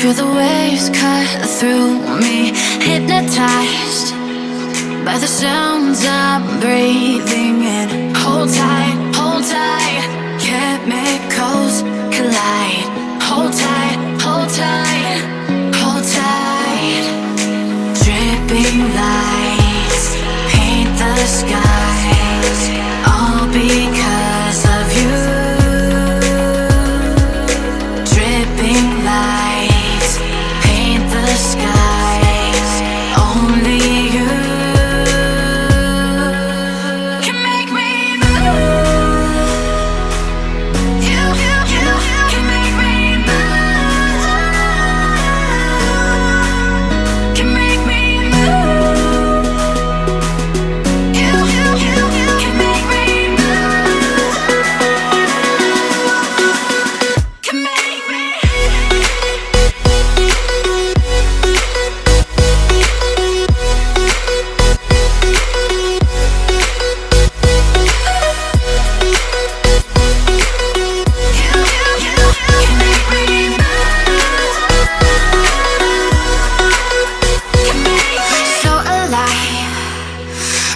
Feel the waves cut through me, hypnotized by the sounds I'm breathing in. Hold tight, hold tight, chemicals collide. Hold tight, hold tight, hold tight. Dripping lights paint the skies, all because of you. Dripping lights paint the skies, only you can make me move. You can make me move. Can make me move. You can make me move. Can make me. So alive,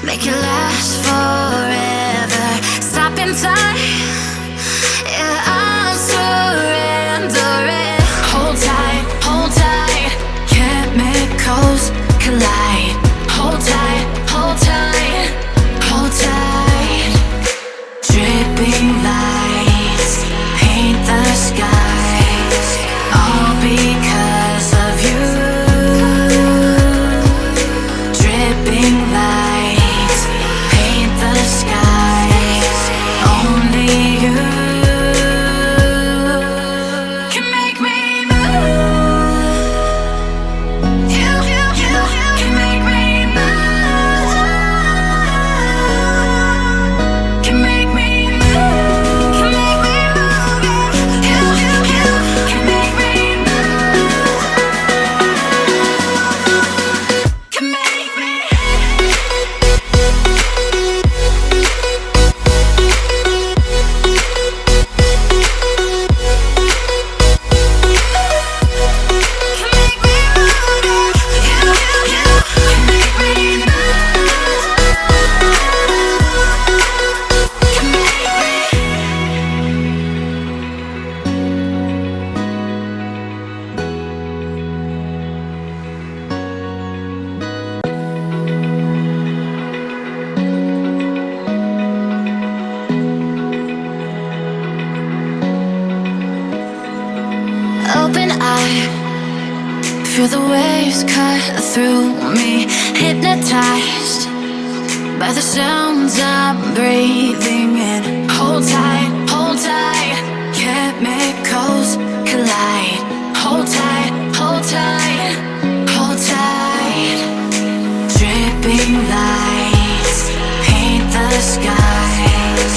make it last forever. Stop in time, yeah, I'm surrendering. Hold tight, chemicals collide. Hold tight, hold tight, hold tight. Dripping lights paint the skies, all because of you. Dripping lights paint the skies, only you can make me move. You can make me move. Can make me move. Can make me move. You can make me move. Can make me. Open eye, feel the waves cut through me, hypnotized by the sounds I'm breathing in. Hold tight, chemicals collide. Hold tight, hold tight, hold tight. Dripping lights paint the skies,